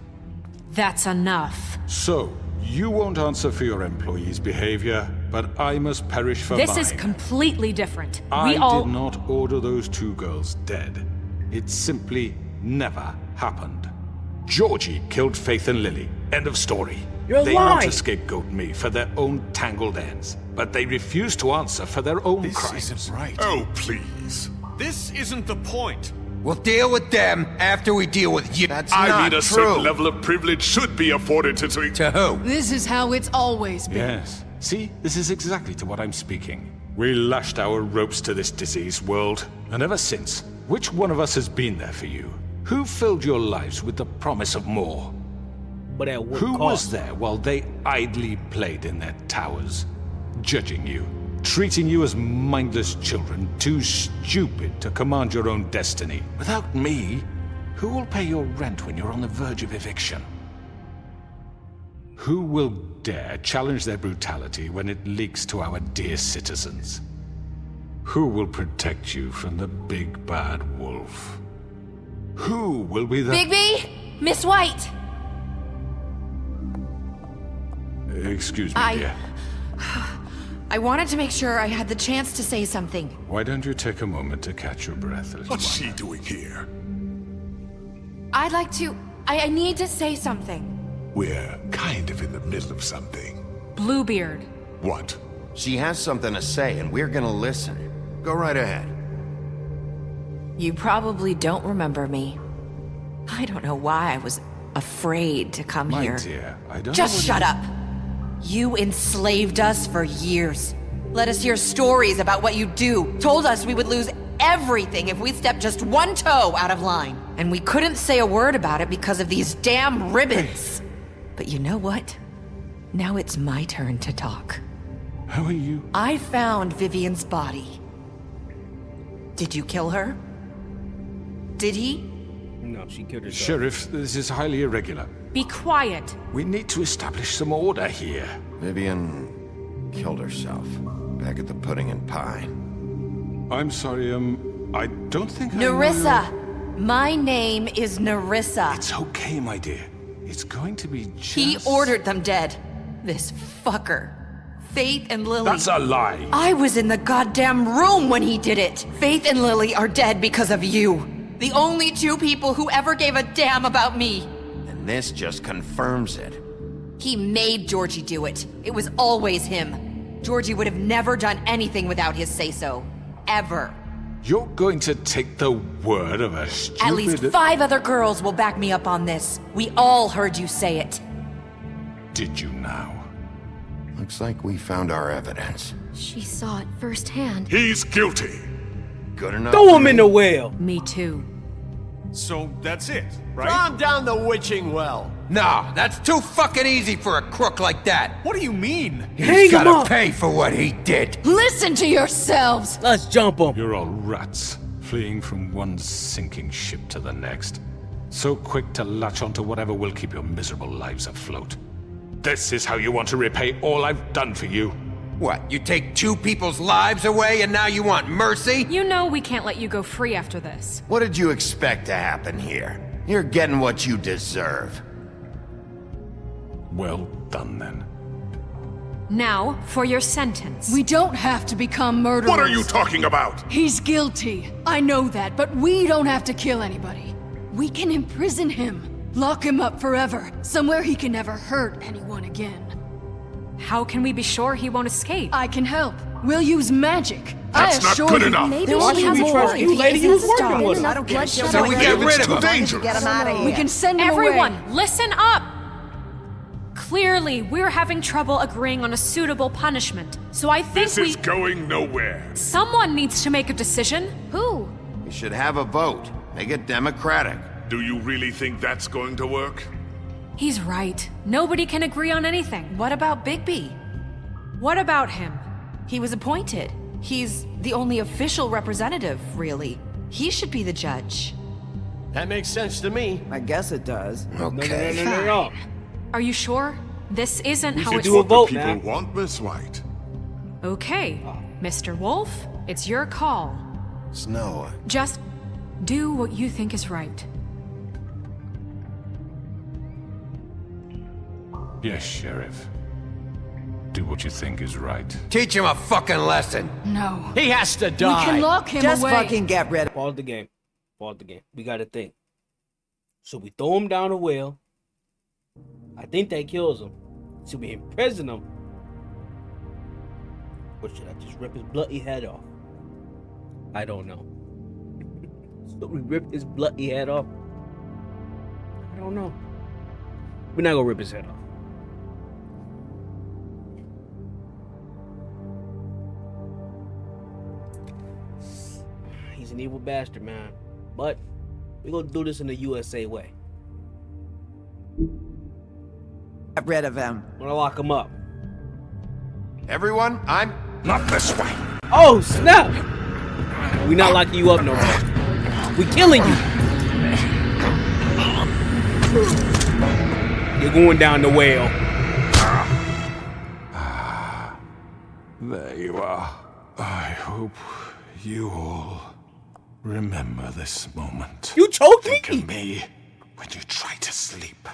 That's enough. So, you won't answer for your employees' behavior, but I must perish for mine. This is completely different. I did not order those two girls dead. It simply never happened. Georgie killed Faith and Lily. End of story. You're They want lying. to scapegoat me for their own tangled ends, but they refuse to answer for their own This crimes. isn't right. Oh, please. This isn't the point. We'll deal with them after we deal with you. That's I not mean, a true. certain level of privilege should be afforded to... To who? This is how it's always been. Yes. See, this is exactly to what I'm speaking. We lashed our ropes to this diseased world, and ever since, which one of us has been there for you? Who filled your lives with the promise of more? But at what Who cost? was there while they idly played in their towers, judging you, treating you as mindless children, too stupid to command your own destiny? Without me, who will pay your rent when you're on the verge of eviction? Who will dare challenge their brutality when it leaks to our dear citizens? Who will protect you from the big bad wolf? Who will be the... Bigby! Miss White! Excuse me, dear. I wanted to make sure I had the chance to say something. Why don't you take a moment to catch your breath, little What's one? she doing here? I'd like to... I need to say something. We're kind of in the middle of something. Bluebeard. What? She has something to say, and we're gonna listen. Go right ahead. You probably don't remember me. I don't know why I was afraid to come My here. dear, I don't Just know shut up! You enslaved us for years. Let us hear stories about what you do. Told us we would lose everything if we stepped just one toe out of line. And we couldn't say a word about it because of these damn ribbons. But you know what? Now it's my turn to talk. How are you? I found Vivian's body. Did you kill her? Did he? No, she killed herself. Sheriff, this is highly irregular. Be quiet. We need to establish some order here. Vivian killed herself back at the Pudding and Pie. I'm sorry, I don't think I know Nerissa! My name is Nerissa. It's okay, my dear. It's going to be just... He ordered them dead. This fucker. Faith and Lily. That's a lie. I was in the goddamn room when he did it. Faith and Lily are dead because of you. The only two people who ever gave a damn about me. And this just confirms it. He made Georgie do it. It was always him. Georgie would have never done anything without his say-so. Ever. You're going to take the word of a stupid... At least 5 other girls will back me up on this. We all heard you say it. Did you now? Looks like we found our evidence. She saw it firsthand. He's guilty. Good enough. Throw him in the well. Me too. So that's it, Throw right? him down the witching well. No, that's too fucking easy for a crook like that. What do you mean? Hang He's him gotta up. pay for what he did. Listen to yourselves! Let's jump him. You're all rats, fleeing from one sinking ship to the next. So quick to latch onto whatever will keep your miserable lives afloat. This is how you want to repay all I've done for you. What, you take 2 people's lives away and now you want mercy? You know we can't let you go free after this. What did you expect to happen here? You're getting what you deserve. Well done, then. Now, for your sentence. We don't have to become murderers. What are you talking about? He's guilty. I know that, but we don't have to kill anybody. We can imprison him. Lock him up forever. Somewhere he can never hurt anyone again. How can we be sure he won't escape? I can help. We'll use magic. That's I not assure good you. enough. Maybe Why she should has we more trust if you, he lady? isn't You was working stopped. with Enough her. bloodshed So we already. get rid of It's too him. dangerous. Get him out of here. We can send him Everyone, away. listen up! Clearly, we're having trouble agreeing on a suitable punishment. So I think This is going nowhere. someone needs to make a decision. Who? We should have a vote. Make it democratic. Do you really think that's going to work? He's right. Nobody can agree on anything. What about Bigby? What about him? He was appointed. He's the only official representative, really. He should be the judge. That makes sense to me. I guess it does. Okay. No. Are you sure? This isn't how should it's... do a vote People now. want Miss White. Okay, Mr. Wolf, it's your call. Snow. Just do what you think is right. Yes, Sheriff. Do what you think is right. Teach him a fucking lesson. No. He has to We die. can lock him Just away. fucking get rid of Pause the game. Pause the game. We gotta think. So we throw him down the well. I think that kills him. So we imprison him. Or should I just rip his bloody head off? I don't know. So we rip his bloody head off. I don't know. We're not gonna rip his head off. He's an evil bastard, man. But we're gonna do this in the USA way. Get rid of him. We're gonna lock him up. Everyone, I'm... Not this way. Oh, snap! We not locking you up no more. We killing you. You're going down the well. There you are. I hope you all remember this moment. You choked Think me. of me when you try to sleep.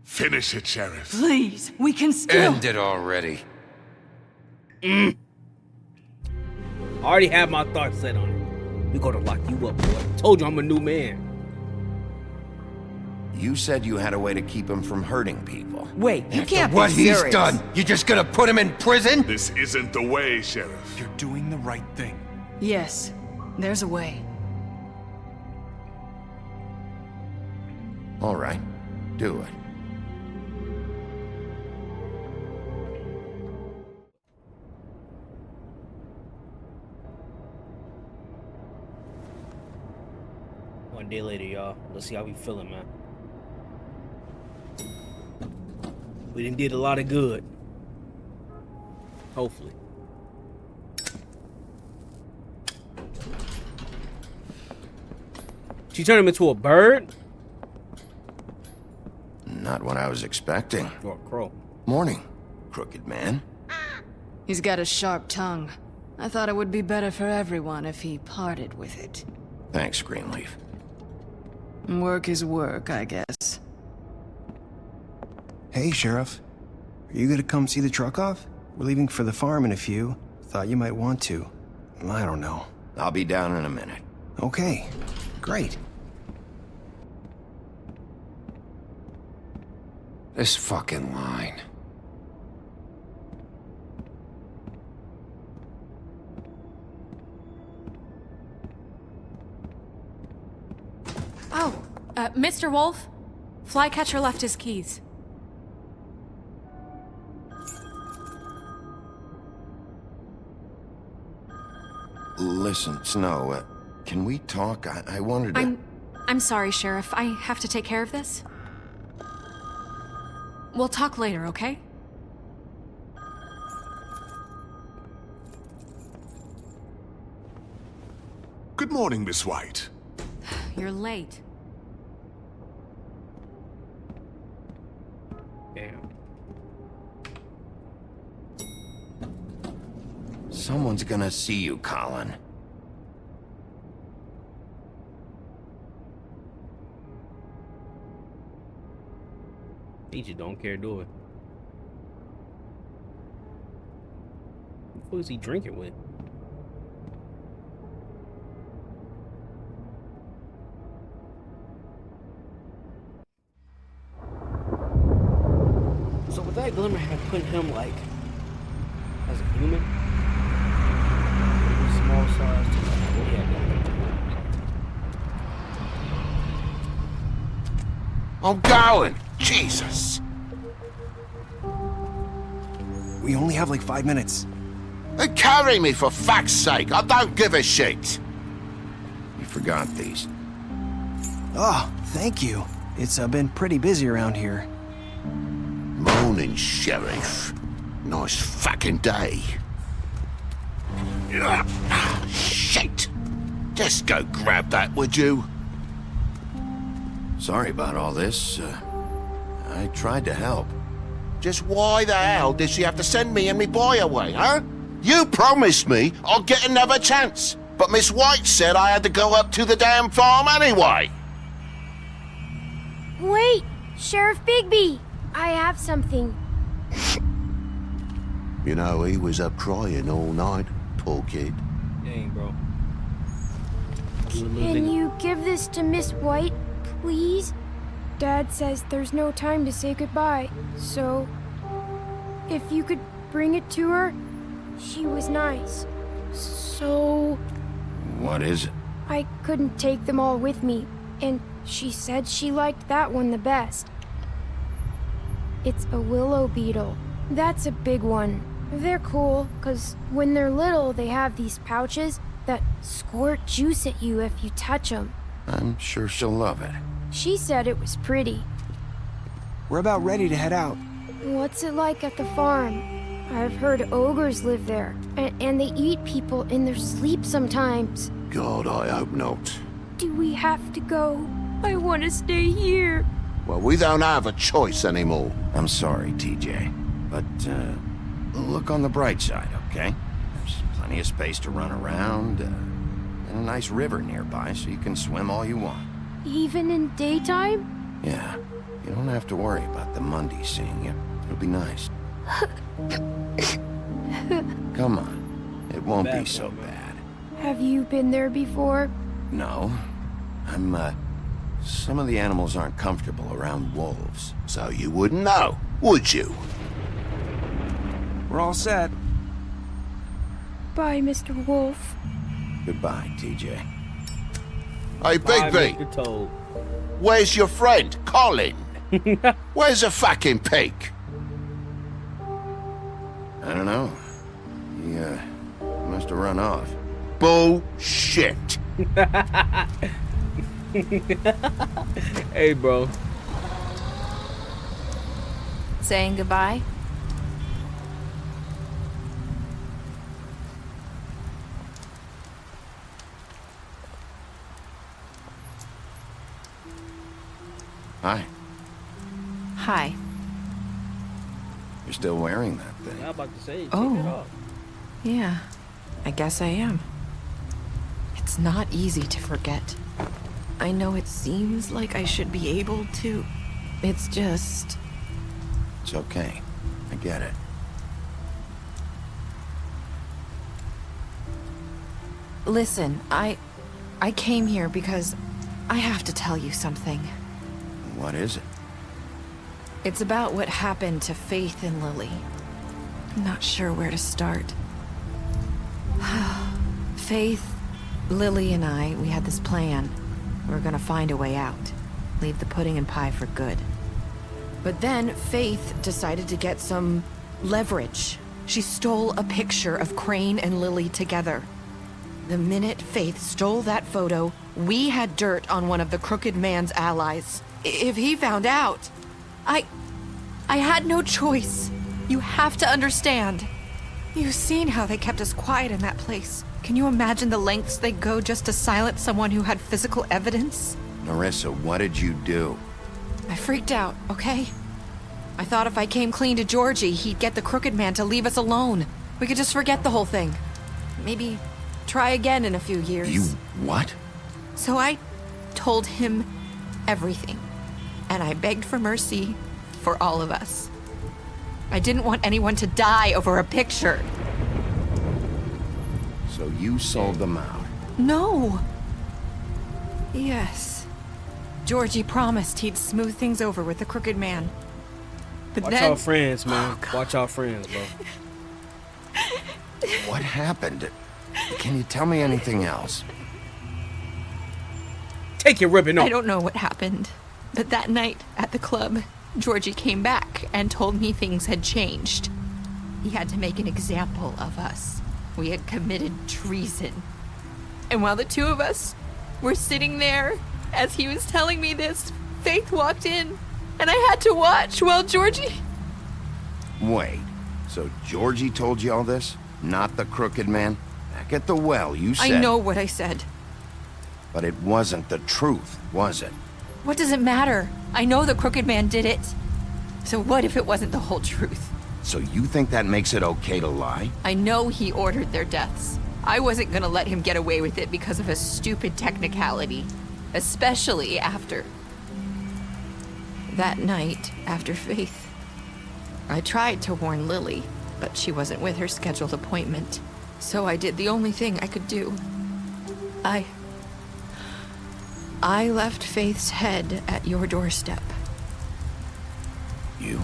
Finish it, Sheriff. Please, we can still. End it already. I already have my thoughts set on it. We're gonna lock you up, boy. Told you I'm a new man. You said you had a way to keep him from hurting people. Wait, you After can't what be he's serious. done, you just gonna put him in prison? This isn't the way, Sheriff. You're doing the right thing. Yes, there's a way. All right, do it. One day later, y'all. Let's see how we feeling, man. We done did a lot of good. Hopefully. She turned him into a bird? Not what I was expecting. Or a crow. Morning, crooked man. He's got a sharp tongue. I thought it would be better for everyone if he parted with it. Thanks, Greenleaf. Work is work, I guess. Hey, Sheriff. Are you gonna come see the truck off? We're leaving for the farm in a few. Thought you might want to. I don't know. I'll be down in a minute. Okay, great. This fucking line. Oh, Mr. Wolf? Flycatcher left his keys. Listen, Snow, can we talk? I wanted to... I'm sorry, Sheriff. I have to take care of this. We'll talk later, okay? Good morning, Miss White. You're late. Damn. Someone's gonna see you, Colin. He just don't care, do it. Who is he drinking with? So with that Glimmer had put him like as a human, small size to what he had done. I'm going! Jesus! We only have like 5 minutes. Carry me, for fuck's sake! I don't give a shit! You forgot these. Oh, thank you. It's been pretty busy around here. Morning, Sheriff. Nice fucking day. Shit! Just go grab that, would you? Sorry about all this. I tried to help. Just why the hell did she have to send me and me boy away, huh? You promised me I'd get another chance, but Miss White said I had to go up to the damn farm anyway. Wait, Sheriff Bigby, I have something. You know, he was up crying all night, poor kid. Dang, bro. Can you give this to Miss White, please? Dad says there's no time to say goodbye, so if you could bring it to her, she was nice. So What is it? I couldn't take them all with me, and she said she liked that one the best. It's a willow beetle. That's a big one. They're cool, 'cause when they're little, they have these pouches that squirt juice at you if you touch them. I'm sure she'll love it. She said it was pretty. We're about ready to head out. What's it like at the farm? I've heard ogres live there, and they eat people in their sleep sometimes. God, I hope not. Do we have to go? I want to stay here. Well, we don't have a choice anymore. I'm sorry, TJ. But, look on the bright side, okay? There's plenty of space to run around, and a nice river nearby so you can swim all you want. Even in daytime? Yeah, you don't have to worry about the Mundy seeing you. It'll be nice. Come on. It won't be so bad. Have you been there before? No. Some of the animals aren't comfortable around wolves, so you wouldn't know, would you? We're all set. Bye, Mr. Wolf. Goodbye, TJ. Hey, Bigby! Where's your friend, Colin? Where's the fucking pig? I don't know. He, must have run off. Bullshit! Hey, bro. Saying goodbye? Hi. Hi. You're still wearing that thing. I'm about to say, take it Oh. off. Yeah, I guess I am. It's not easy to forget. I know it seems like I should be able to. It's just... It's okay. I get it. Listen, I came here because I have to tell you something. What is it? It's about what happened to Faith and Lily. I'm not sure where to start. Faith, Lily, and I, we had this plan. We were gonna find a way out. Leave the pudding and pie for good. But then Faith decided to get some leverage. She stole a picture of Crane and Lily together. The minute Faith stole that photo, we had dirt on one of the Crooked Man's allies. If he found out, I had no choice. You have to understand. You've seen how they kept us quiet in that place. Can you imagine the lengths they'd go just to silence someone who had physical evidence? Nerissa, what did you do? I freaked out, okay? I thought if I came clean to Georgie, he'd get the Crooked Man to leave us alone. We could just forget the whole thing. Maybe try again in a few years. You what? So I told him everything. And I begged for mercy for all of us. I didn't want anyone to die over a picture. So you sold them out? No. Yes. Georgie promised he'd smooth things over with the Crooked Man. But Watch then... our friends, man. Watch our friends, bro. What happened? Can you tell me anything else? Take your ribbon off. I don't know what happened, but that night at the club, Georgie came back and told me things had changed. He had to make an example of us. We had committed treason. And while the two of us were sitting there, as he was telling me this, Faith walked in, and I had to watch while Georgie... Wait, so Georgie told you all this? Not the Crooked Man? Back at the well, you said... I know what I said. But it wasn't the truth, was it? What does it matter? I know the Crooked Man did it. So what if it wasn't the whole truth? So you think that makes it okay to lie? I know he ordered their deaths. I wasn't gonna let him get away with it because of a stupid technicality. Especially after... that night, after Faith. I tried to warn Lily, but she wasn't with her scheduled appointment. So I did the only thing I could do. I left Faith's head at your doorstep. You?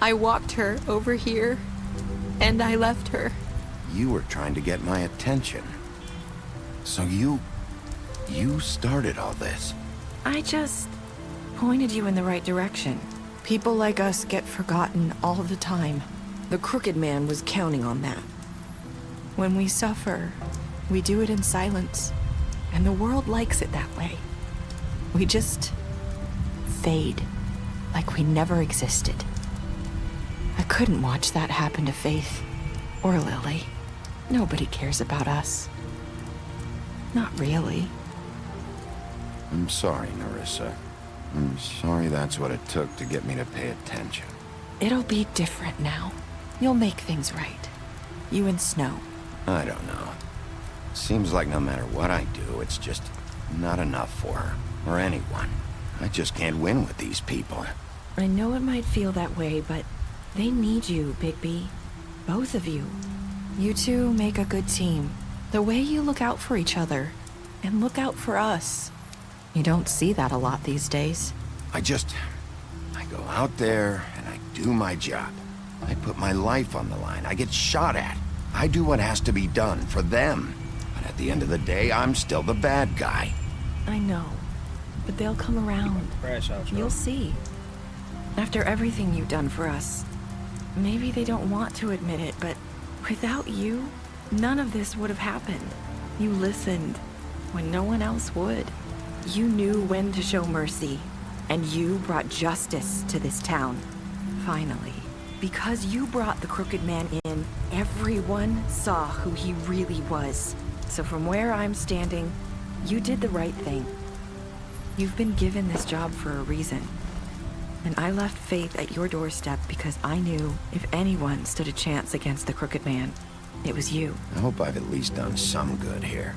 I walked her over here, and I left her. You were trying to get my attention. So you started all this. I just pointed you in the right direction. People like us get forgotten all the time. The Crooked Man was counting on that. When we suffer, we do it in silence, and the world likes it that way. We just fade, like we never existed. I couldn't watch that happen to Faith or Lily. Nobody cares about us. Not really. I'm sorry, Nerissa. I'm sorry that's what it took to get me to pay attention. It'll be different now. You'll make things right. You and Snow. I don't know. Seems like no matter what I do, it's just not enough for her, or anyone. I just can't win with these people. I know it might feel that way, but they need you, Bigby. Both of you. You two make a good team. The way you look out for each other, and look out for us. You don't see that a lot these days. I go out there and I do my job. I put my life on the line. I get shot at. I do what has to be done for them. But at the end of the day, I'm still the bad guy. I know, but they'll come around. Crash out, You'll see. After everything you've done for us, maybe they don't want to admit it, but without you, none of this would have happened. You listened when no one else would. You knew when to show mercy, and you brought justice to this town. Finally. Because you brought the Crooked Man in, everyone saw who he really was. So from where I'm standing, you did the right thing. You've been given this job for a reason. And I left Faith at your doorstep because I knew if anyone stood a chance against the Crooked Man, it was you. I hope I've at least done some good here.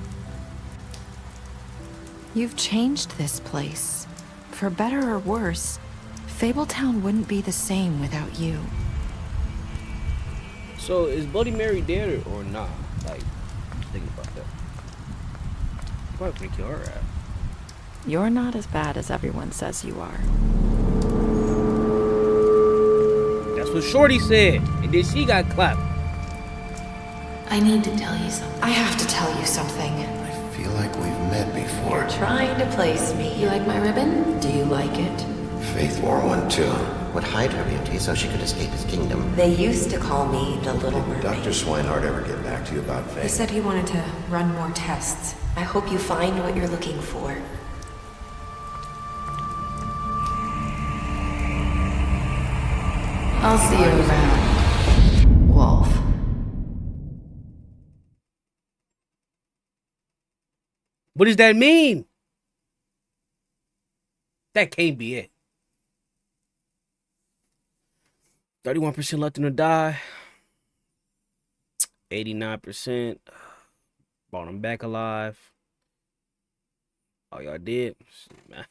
You've changed this place. For better or worse, Fabletown wouldn't be the same without you. So is Bloody Mary dead or not? Like, thinking about that. Probably gonna kill her ass. You're not as bad as everyone says you are. That's what Shorty said, and then she got clapped. I need to tell you something. I have to tell you something. I feel like we've met before. You're trying to place me. You like my ribbon? Do you like it? Faith wore one too. Would hide her beauty so she could escape his kingdom. They used to call me the Little Mermaid. Did Dr. Swinehart ever get back to you about Faith? He said he wanted to run more tests. I hope you find what you're looking for. I'll see you around, Wolf. What does that mean? That can't be it. 31% left in to die. 89%. Brought him back alive. Oh, y'all did? Man.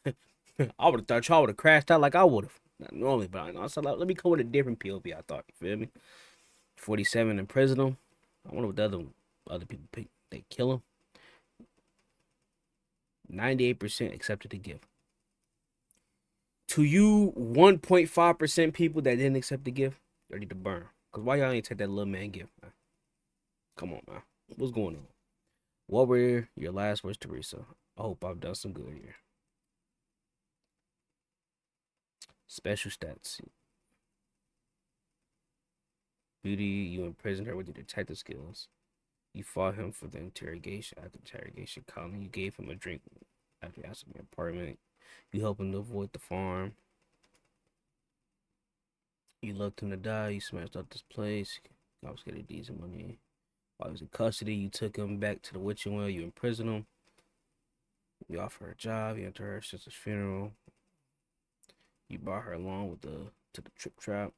I would have thought y'all would have crashed out like I would have. Not normally, but I know. So let me come with a different POV, I thought. You feel me? 47 imprison him. I wonder what the other people pick. They kill him. 98% accepted the gift. To you 1.5% people that didn't accept the gift, you need to burn. Because why y'all ain't take that little man gift, man? Come on, man. What's going on? What were your last words, Teresa? I hope I've done some good here. Special stats. Beauty, you imprisoned her with your detective skills. You fought him for the interrogation. After interrogation, Colin, you gave him a drink after he asked him your apartment. You helped him to avoid the farm. You loved him to die. You smashed up this place. You confiscated decent money. While he was in custody, you took him back to the witching well. You imprisoned him. You offered her a job. You entered her sister's funeral. You brought her along to the trip trap.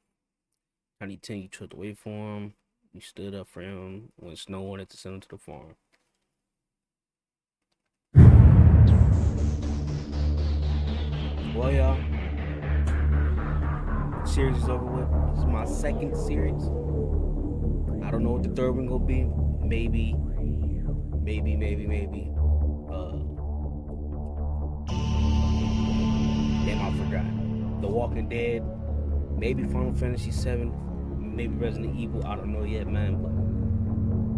2010, you tripped away for him. You stood up for him when Snow wanted to send him to the farm. Well, y'all, series is over with. This is my second series. I don't know what the third one gonna be. Maybe. Damn, I forgot. The Walking Dead. Maybe Final Fantasy VII. Maybe Resident Evil. I don't know yet, man. But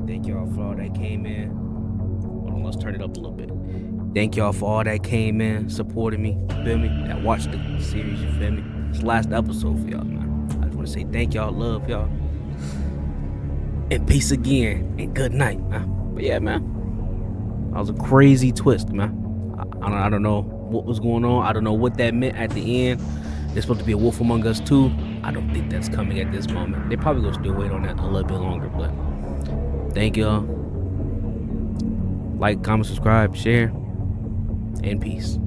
thank y'all for all that came in. Hold on, let's turn it up a little bit. Thank y'all for all that came in, supporting me, you feel me? That watched the series, you feel me? It's the last episode for y'all, man. I just want to say thank y'all, love y'all. And peace again, and good night, man. But yeah, man. That was a crazy twist, man. I don't know what was going on. I don't know what that meant at the end. There's supposed to be a Wolf Among Us 2. I don't think that's coming at this moment. They probably gonna still wait on that a little bit longer, but thank y'all. Like, comment, subscribe, share, and peace.